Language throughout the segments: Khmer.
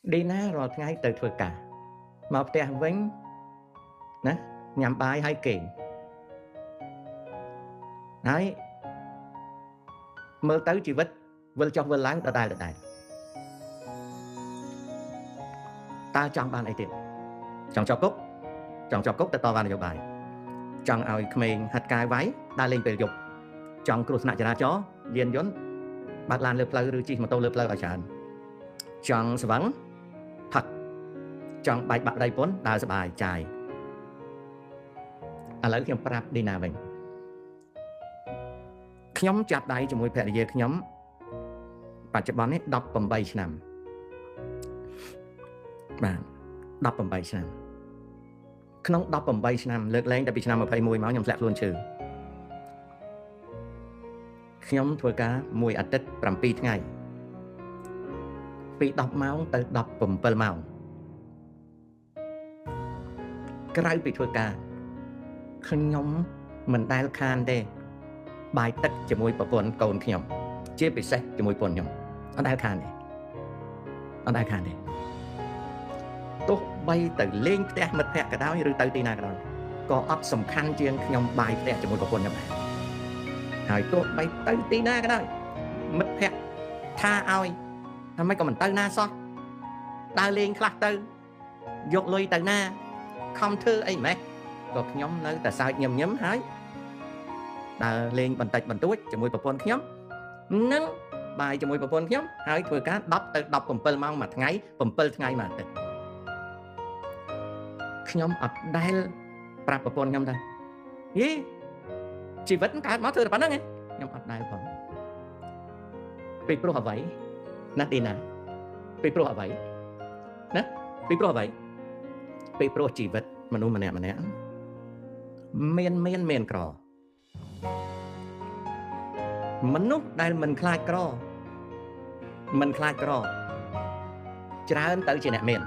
đi ná rồi ngay từ thôi cả mà tè vĩnh nè nhằm bài hay kì đấy mơ tới chi vết vơ cho vơ láng đã đài ta trong ban ấy tiền trong cho cúc ta to van nhiều bài trong ao mình hạt cài váy đa lên về dục trong cột nại chả chó liên dốn bát lan lợp lơ chi mà tôi lợp lơ ở tràn trong vắng thật trong bài bạn đây vốn đa bài chài lấy khi prap đi nào mình nhóm chặt đây cho môi phe về nhómปัจจุบันนี้18 ឆ្នាំបាទ18 ឆ្នាំក្នុង18 ឆ្នាំលើកលែងតែពីឆ្នាំ21មកខ្ញុំធ្លាក់ខ្លួនឈឺខ្ញុំធ្វើការមួយអាទិត្យ7 ថ្ងៃពី10 ម៉ោងទៅ17 ម៉ោងក្រៅពីធ្វើការខ្ញុំមិនដែលខានទេបាយទឹកជាមួយប្រពន្ធកូនខ្ញុំជាពិសេសជាមួយប្រពន្ធខ្ញុំអត់ដែលខានទេទោះបីទៅលេងផ្ទះមិត្តភក្តិក៏ដោយឬទៅទីណាក៏ដោយក៏អត់សំខាន់ជាងខ្ញុំបាយផ្ទះជាមួយប្រពន្ធខ្ញុំដែរហើយទោះបីទៅទីណាក៏ដោយមិត្តភក្តិថាឲ្យថាម៉េចក៏មិនទៅណាសោះដើរលេងខ្លះទៅយកលុយទៅណាខំធ្វើអីម៉េចក៏ខ្ញុំនៅតែសើចញឹមហើយដើរលេងបន្តិចបន្តួចជាមួយប្រពន្ធខ្ញុំនឹងបាយជាមួយប្រពន្ធខ្ញុំហើយធ្វើការ10ទៅ17 ម៉ោងមួយថ្ងៃ7 ថ្ងៃមួយអាទិត្យខ្ញុំអត់ដែលប្រាប់ប្រពន្ធខ្ញុំថាយីជីវិតកើតមកធ្វើតែប៉ុណ្្នឹងឯងខ្ញុំអត់ដែលផងពីព្រោះអ្វីណាទីណាពីព្រោះអ្វីណាពីព្រោះអ្វីពីព្រោះជីវិតមនុស្សម្នាក់មានក្រមនុស្សដែលមិនខ្លាចក្រច្រើនទៅជាអ្នកមាន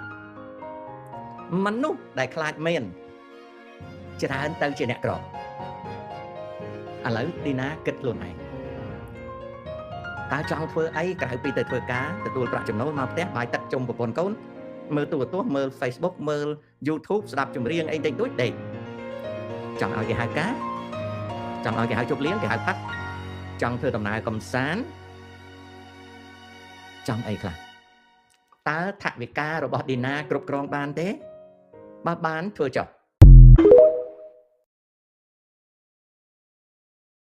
មនុស្សដែលខ្លាចមានច្រើនទៅជាអ្នកក្រឥឡូវទីណាគិតខ្លួនឯងតើចង់ធ្វើអីក្រៅពីទៅធ្វើការទទួលប្រាក់ចំណូលមកផ្ទះបាយទឹកជុំប្រពន្ធកូនមើលទូរទស្សន៍មើល Facebook មើល YouTube ស្ដាប់ចម្រៀងអីតិចតួចដេកចង់ឲ្យគេហៅការចង់ឲ្យគេហៅជប់លៀងគេហៅផាត់ចង់ធ្វើដំណើរកំសាន្តចង់អីខ្លះតើថវិការបស់ឌីណាគ្រប់គ្រងបានទេបើបានធ្វើចុះ